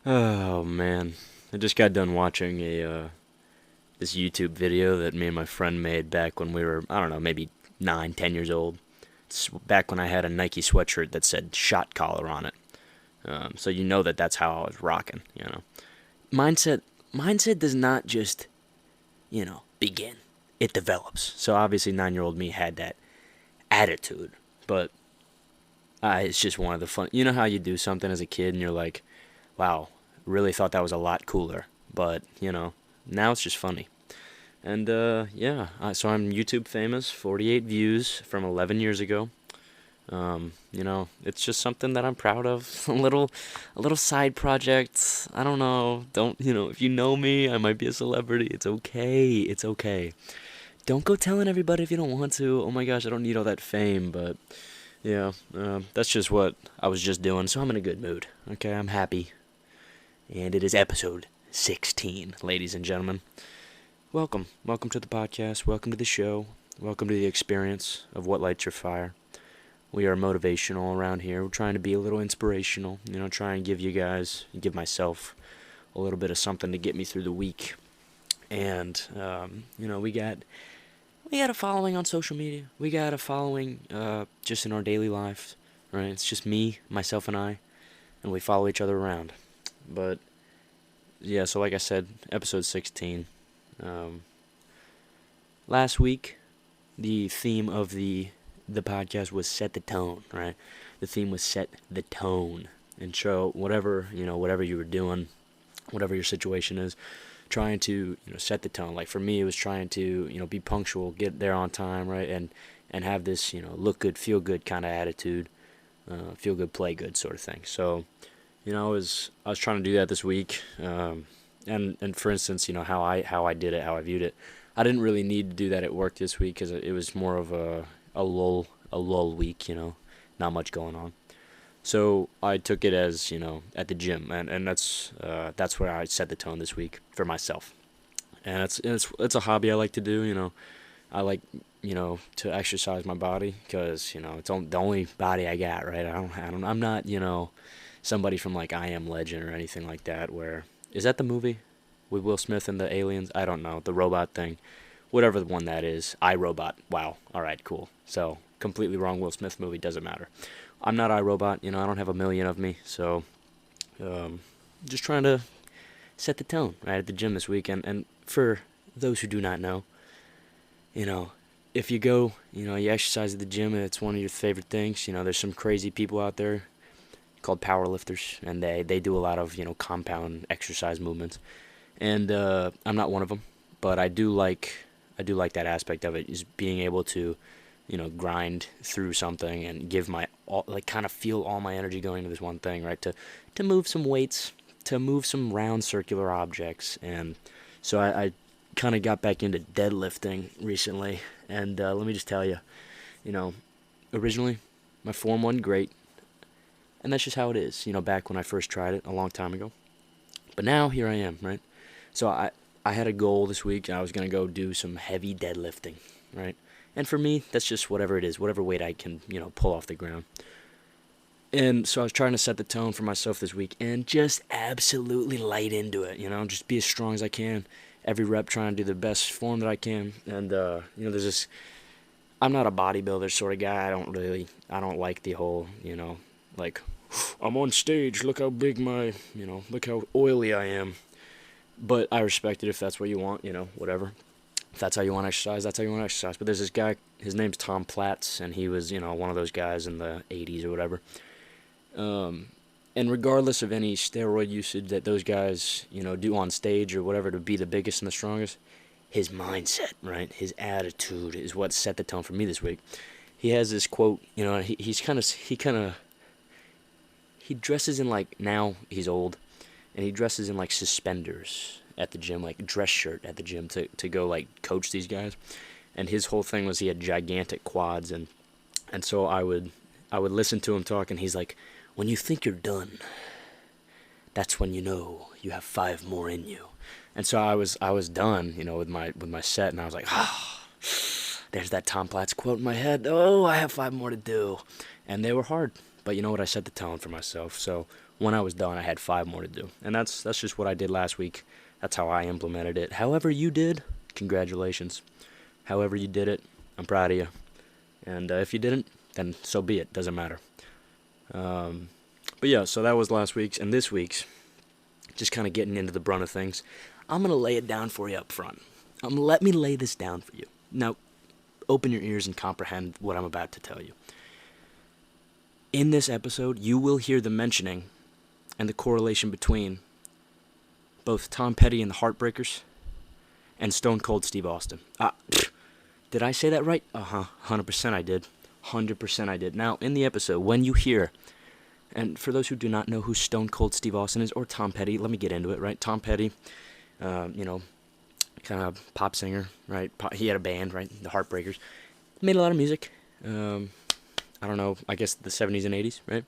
Oh man, I just got done watching a this YouTube video that me and my friend made back when we were, I don't know, maybe 9, 10 years old. It's back when I had a Nike sweatshirt that said "shot collar" on it. So you know that that's how I was rocking. Mindset mindset does not just begin; it develops. So obviously, 9-year-old me had that attitude, but it's just one of the fun. You know how you do something as a kid and you're like, wow, really thought that was a lot cooler. But, now it's just funny. And, yeah, so I'm YouTube famous, 48 views from 11 years ago. It's just something that I'm proud of. A little side project. I don't know. Don't, if you know me, I might be a celebrity. It's okay. It's okay. Don't go telling everybody if you don't want to. Oh my gosh, I don't need all that fame, but yeah, that's just what I was just doing, so I'm in a good mood. Okay, I'm happy. And it is episode 16, ladies and gentlemen. Welcome. Welcome to the podcast. Welcome to the show. Welcome to the experience of what lights your fire. We are motivational around here. We're trying to be a little inspirational, try and give you guys, give myself a little bit of something to get me through the week. And, we got a following on social media. We got a following just in our daily lives, right? It's just me, myself, and we follow each other around. But yeah, so like I said, episode 16. Last week, the theme of the podcast was set the tone, right? The theme was set the tone, and so whatever you were doing, whatever your situation is, trying to set the tone. Like for me, it was trying to be punctual, get there on time, right, and have this look good, feel good kind of attitude, feel good, play good sort of thing. So I was trying to do that this week, and for instance, how I did it, how I viewed it. I didn't really need to do that at work this week because it was more of a lull week, not much going on. So I took it as at the gym, and that's where I set the tone this week for myself. And it's a hobby I like to do. I like to exercise my body because it's the only body I got, right? I'm not somebody from like I Am Legend or anything like that. Where is that the movie with Will Smith and the aliens? I don't know, the robot thing, whatever the one that is. iRobot. Wow. All right, cool. So completely wrong Will Smith movie. Doesn't matter. I'm not iRobot. I don't have a million of me. So just trying to set the tone right at the gym this weekend. And for those who do not know, you know, if you go, you exercise at the gym and it's one of your favorite things, there's some crazy people out there called powerlifters, and they do a lot of, compound exercise movements. And I'm not one of them, but I do like that aspect of it, is being able to, grind through something and give my all, like kind of feel all my energy going to this one thing, right? To move some weights, to move some round circular objects. And so I kind of got back into deadlifting recently, and let me just tell you, you know, originally my form wasn't great, and that's just how it is. Back when I first tried it a long time ago, but now here I am, right? So I had a goal this week. I was gonna go do some heavy deadlifting, right? And for me, that's just whatever it is, whatever weight I can, pull off the ground. And so I was trying to set the tone for myself this week and just absolutely light into it, just be as strong as I can. Every rep trying to do the best form that I can. And, there's this, I'm not a bodybuilder sort of guy. I don't like the whole, like, I'm on stage, look how big look how oily I am. But I respect it if that's what you want, whatever. If that's how you want to exercise, that's how you want to exercise. But there's this guy, his name's Tom Platz, and he was, one of those guys in the 80s or whatever. And regardless of any steroid usage that those guys, do on stage or whatever to be the biggest and the strongest, his mindset, right, his attitude is what set the tone for me this week. He has this quote, he dresses in like, now he's old, and he dresses in like suspenders at the gym, like dress shirt at the gym to go like coach these guys. And his whole thing was he had gigantic quads, and so I would listen to him talk, and he's like, when you think you're done, that's when you know you have 5 more in you. And so I was done, with my set, and I was like, there's that Tom Platz quote in my head. Oh, I have 5 more to do, and they were hard. But you know what? I set the tone for myself. So when I was done, I had 5 more to do. And that's just what I did last week. That's how I implemented it. However you did, congratulations. However you did it, I'm proud of you. And if you didn't, then so be it. Doesn't matter. But yeah, so that was last week's. And this week's, just kind of getting into the brunt of things, I'm going to lay it down for you up front. Let me lay this down for you. Now, open your ears and comprehend what I'm about to tell you. In this episode, you will hear the mentioning and the correlation between both Tom Petty and the Heartbreakers and Stone Cold Steve Austin. Did I say that right? 100% I did. 100% I did. Now, in the episode, when you hear, and for those who do not know who Stone Cold Steve Austin is, or Tom Petty, let me get into it, right? Tom Petty, kind of pop singer, right? He had a band, right? The Heartbreakers. Made a lot of music. I don't know, I guess the 70s and 80s, right?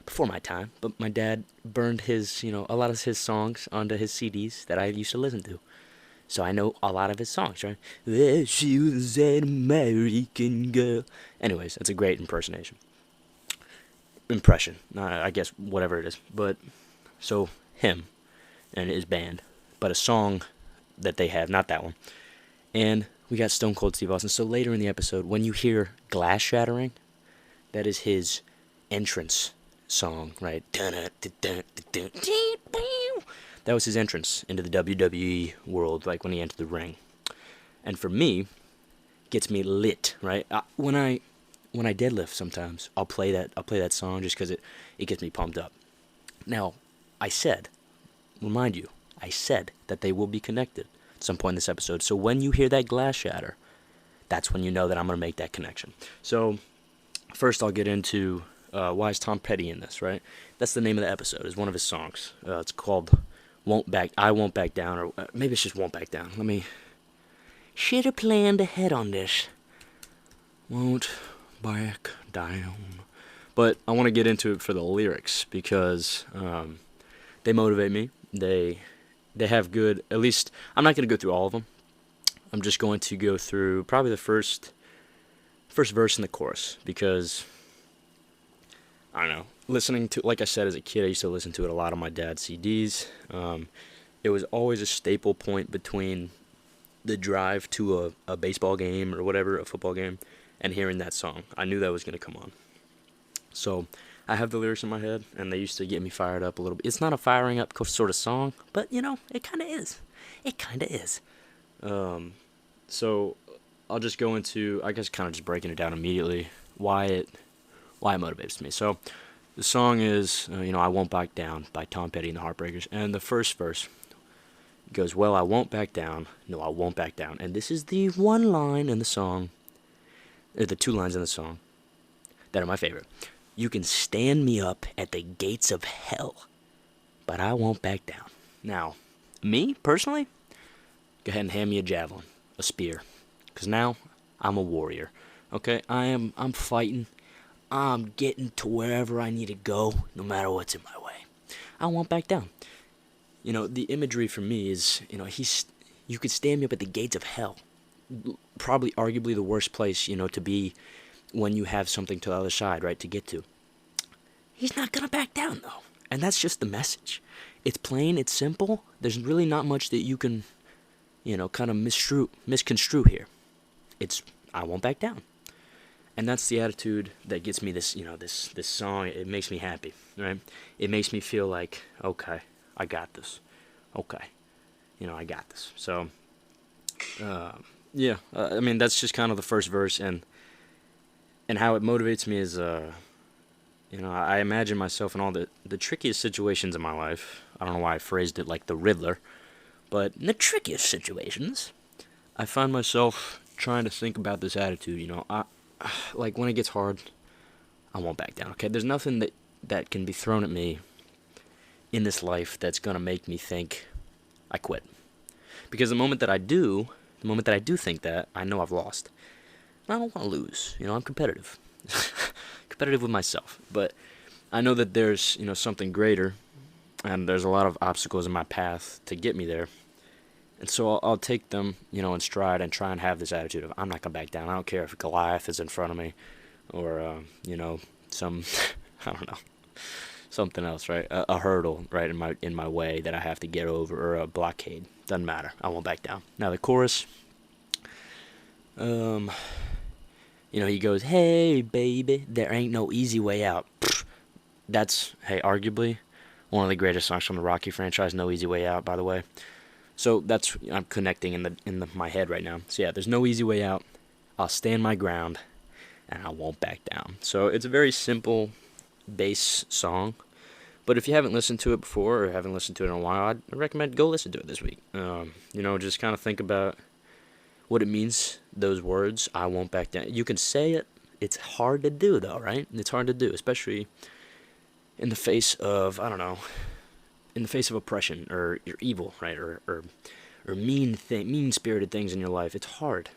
Before my time. But my dad burned his, a lot of his songs onto his CDs that I used to listen to. So I know a lot of his songs, right? There she was an American girl. Anyways, that's a great impression. I guess, whatever it is. But, so, him and his band. But a song that they have, not that one. And we got Stone Cold Steve Austin. So later in the episode, when you hear Glass Shattering, that is his entrance song, right? That was his entrance into the WWE world, like when he entered the ring. And for me, gets me lit, right? When I deadlift sometimes, I'll play that song just because it gets me pumped up. Now, I said that they will be connected at some point in this episode. So when you hear that glass shatter, that's when you know that I'm going to make that connection. So first I'll get into why is Tom Petty in this, right? That's the name of the episode. It's one of his songs. It's called I Won't Back Down, or maybe it's just Won't Back Down. Should have planned ahead on this. Won't back down. But I want to get into it for the lyrics because they motivate me. They have good, at least, I'm not going to go through all of them. I'm just going to go through probably the first verse and the chorus because, I don't know, listening to, like I said, as a kid, I used to listen to it a lot on my dad's CDs. It was always a staple point between the drive to a baseball game or whatever, a football game, and hearing that song. I knew that was going to come on. So I have the lyrics in my head, and they used to get me fired up a little bit. It's not a firing up sort of song, but, it kind of is. It kind of is. So I'll just go into, I guess, kind of just breaking it down immediately, why it motivates me. So the song is, I Won't Back Down by Tom Petty and the Heartbreakers. And the first verse goes, well, I won't back down. No, I won't back down. And this is the one line in the song, or the 2 lines in the song that are my favorite. You can stand me up at the gates of hell, but I won't back down. Now, me, personally, go ahead and hand me a javelin, a spear, because now I'm a warrior, okay? I'm fighting. I'm getting to wherever I need to go, no matter what's in my way. I won't back down. The imagery for me is, you could stand me up at the gates of hell, probably arguably the worst place, to be when you have something to the other side, right, to get to. He's not going to back down, though. And that's just the message. It's plain, it's simple. There's really not much that you can, kind of misconstrue here. It's, I won't back down. And that's the attitude that gets me this, this song. It makes me happy, right? It makes me feel like, okay, I got this. Okay, I got this. So, that's just kind of the first verse, and how it motivates me is, I imagine myself in all the trickiest situations in my life. I don't know why I phrased it like the Riddler, but in the trickiest situations, I find myself trying to think about this attitude, like when it gets hard, I won't back down, okay? There's nothing that can be thrown at me in this life that's going to make me think I quit. Because the moment that I do think that, I know I've lost. And I don't want to lose, I'm competitive. Competitive with myself. But I know that there's, something greater, and there's a lot of obstacles in my path to get me there. And so I'll take them, in stride and try and have this attitude of, I'm not going to back down. I don't care if Goliath is in front of me or, some, I don't know, something else, right? A hurdle, right, in my way that I have to get over, or a blockade. Doesn't matter. I won't back down. Now the chorus, um, he goes, "Hey baby, there ain't no easy way out." That's, hey, arguably one of the greatest songs from the Rocky franchise. No easy way out, by the way. So that's, I'm connecting in my head right now. So yeah, there's no easy way out. I'll stand my ground, and I won't back down. So it's a very simple bass song. But if you haven't listened to it before, or haven't listened to it in a while, I'd recommend go listen to it this week. Just kind of think about what it means, those words, I won't back down. You can say it. It's hard to do, though, right? It's hard to do, especially in the face of, I don't know, in the face of oppression, or your evil, right? Or mean-spirited things in your life. It's hard.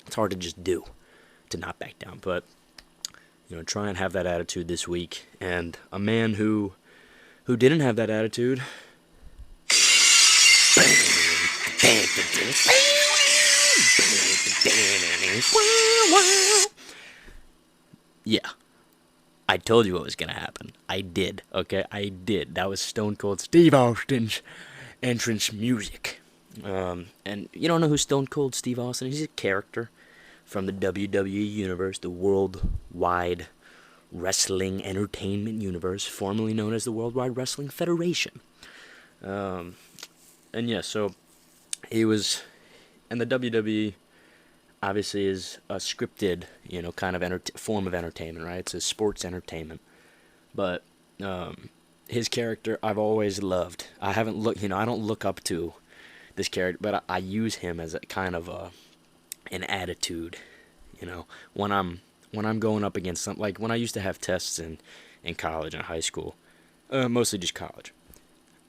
It's hard to just do, to not back down. But, try and have that attitude this week. And a man who didn't have that attitude. Yeah. I told you what was going to happen. I did, okay? I did. That was Stone Cold Steve Austin's entrance music. And you don't know who Stone Cold Steve Austin is? He's a character from the WWE universe, the worldwide wrestling entertainment universe, formerly known as the Worldwide Wrestling Federation. And yeah, so he was, and the WWE obviously is a scripted, kind of form of entertainment, right? It's a sports entertainment. But his character, I've always loved. I don't look up to this character, but I use him as a kind of an attitude, when I'm going up against something, like when I used to have tests in college and high school, mostly just college.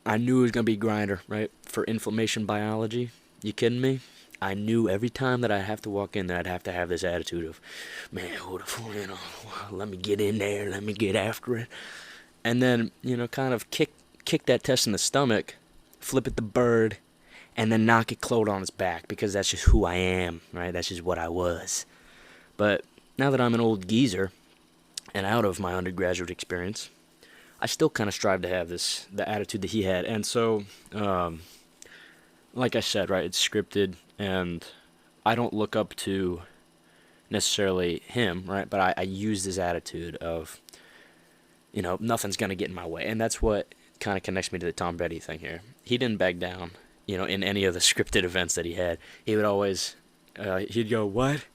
I knew it was going to be grinder, right? For inflammation biology. You kidding me? I knew every time that I'd have to walk in that I'd have to have this attitude of, man, let me get in there, let me get after it. And then, kind of kick that test in the stomach, flip it the bird, and then knock it cold on its back, because that's just who I am, right? That's just what I was. But now that I'm an old geezer and out of my undergraduate experience, I still kind of strive to have the attitude that he had. And so, like I said, right, it's scripted, and I don't look up to necessarily him, right? But I use this attitude of, nothing's going to get in my way. And that's what kind of connects me to the Tom Petty thing here. He didn't back down, in any of the scripted events that he had. He would always, he'd go, what?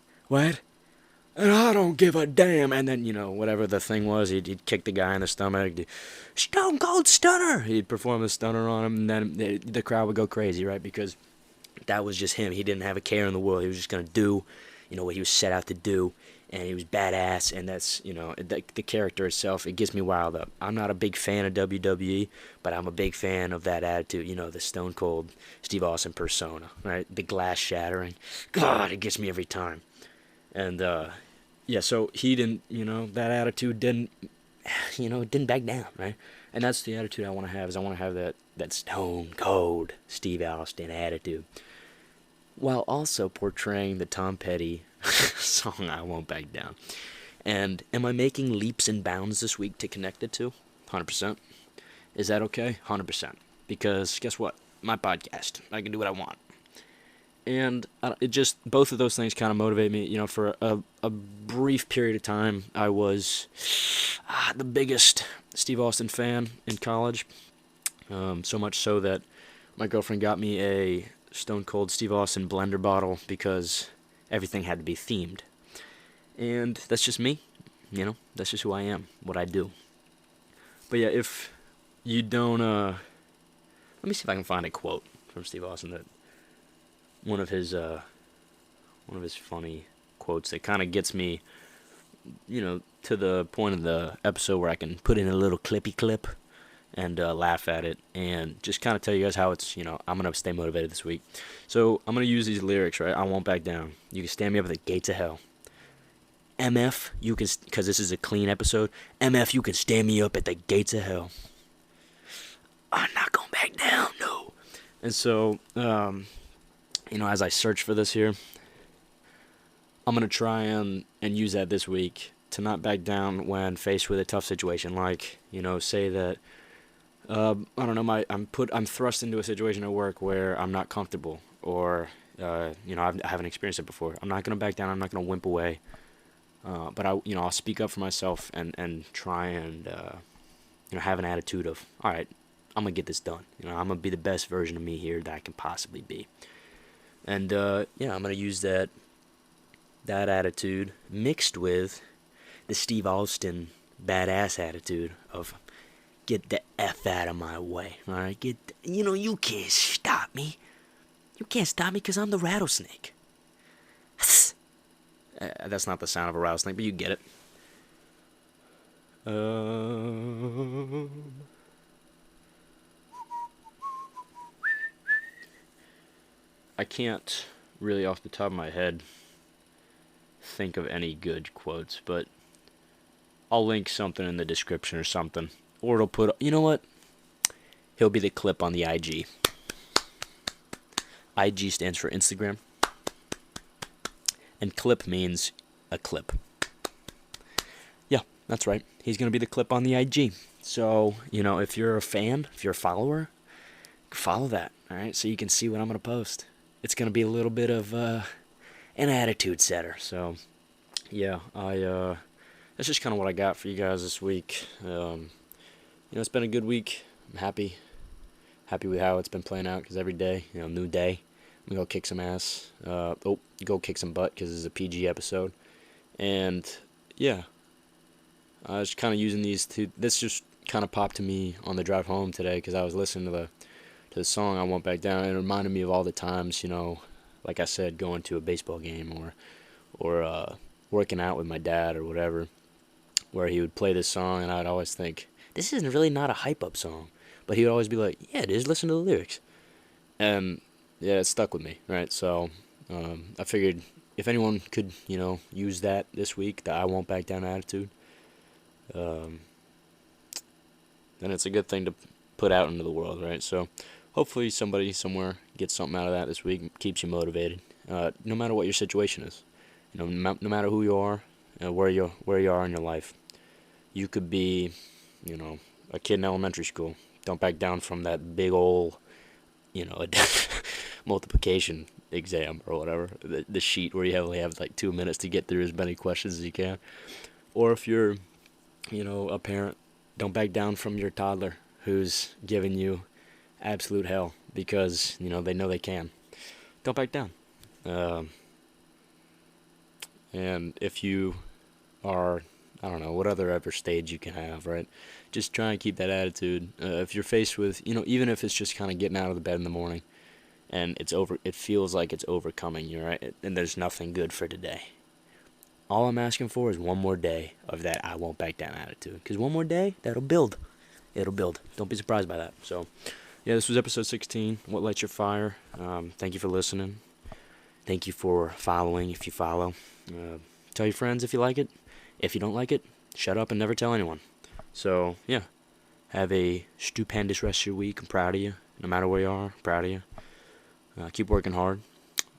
And I don't give a damn. And then, whatever the thing was, he'd kick the guy in the stomach. Stone Cold Stunner! He'd perform the stunner on him, and then the crowd would go crazy, right? Because that was just him. He didn't have a care in the world. He was just going to do, what he was set out to do. And he was badass, and that's, the character itself, it gets me wild up. I'm not a big fan of WWE, but I'm a big fan of that attitude, the Stone Cold Steve Austin persona, right? The glass shattering. God, it gets me every time. And, yeah, so he didn't, that attitude didn't back down, right? And that's the attitude I want to have, is I want to have that Stone Cold Steve Austin attitude, while also portraying the Tom Petty song, I Won't Back Down. And am I making leaps and bounds this week to connect it to? 100%. Is that okay? 100%. Because guess what? My podcast. I can do what I want. And both of those things kind of motivate me. For a brief period of time, I was the biggest Steve Austin fan in college. So much so that my girlfriend got me a Stone Cold Steve Austin blender bottle, because everything had to be themed. And that's just me. That's just who I am, what I do. But yeah, if you don't, let me see if I can find a quote from Steve Austin, that one of his funny quotes that kind of gets me, to the point of the episode where I can put in a little clippy clip and laugh at it, and just kind of tell you guys how it's, I'm going to stay motivated this week. So I'm going to use these lyrics, right? I won't back down. You can stand me up at the gates of hell. MF, you can, because this is a clean episode, MF, you can stand me up at the gates of hell. I'm not going back down, no. And so, as I search for this here, I'm going to try and use that this week to not back down when faced with a tough situation. Like, say that I don't know, I'm thrust into a situation at work where I'm not comfortable, or I haven't experienced it before. I'm not gonna back down. I'm not gonna wimp away. But I'll speak up for myself and try and have an attitude of, all right, I'm gonna get this done. I'm gonna be the best version of me here that I can possibly be. And I'm gonna use that attitude mixed with the Steve Austin badass attitude of get the F out of my way. All right, you can't stop me. You can't stop me because I'm the rattlesnake. That's not the sound of a rattlesnake, but you get it. I can't really off the top of my head think of any good quotes, but I'll link something in the description or something. Or it'll put, you know what? He'll be the clip on the IG. IG stands for Instagram. And clip means a clip. Yeah, that's right. He's going to be the clip on the IG. So, if you're a fan, if you're a follower, follow that, all right? So you can see what I'm going to post. It's going to be a little bit of an attitude setter. So, yeah, that's just kind of what I got for you guys this week. It's been a good week. I'm happy with how it's been playing out, because every day, new day. I'm going to go kick some ass. Go kick some butt, because this is a PG episode. And, yeah. I was kind of using these two. This just kind of popped to me on the drive home today, because I was listening to the song I Won't Back Down. It reminded me of all the times, like I said, going to a baseball game or working out with my dad or whatever, where he would play this song, and I'd always think, this isn't really not a hype-up song. But he would always be like, yeah, it is, listen to the lyrics. And, yeah, it stuck with me, right? So, I figured if anyone could, use that this week, the I Won't Back Down attitude, then it's a good thing to put out into the world, right? So, hopefully somebody somewhere gets something out of that this week, keeps you motivated, no matter what your situation is. No matter who you are, where you are in your life. You could be, a kid in elementary school. Don't back down from that big old, multiplication exam or whatever. The sheet where you only have like 2 minutes to get through as many questions as you can. Or if you're, a parent, don't back down from your toddler who's giving you absolute hell because, they know they can. Don't back down. And if you are, I don't know, what other stage you can have, right? Just try and keep that attitude. If you're faced with, even if it's just kind of getting out of the bed in the morning and it feels like it's overcoming you, right? And there's nothing good for today. All I'm asking for is one more day of that I won't back down attitude. Because one more day, that'll build. It'll build. Don't be surprised by that. So, yeah, this was episode 16, What Lights Your Fire. Thank you for listening. Thank you for following if you follow. Tell your friends if you like it. If you don't like it, shut up and never tell anyone. So, yeah. Have a stupendous rest of your week. I'm proud of you. No matter where you are, I'm proud of you. Keep working hard.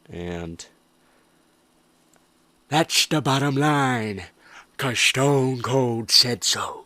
And that's the bottom line. 'Cause Stone Cold said so.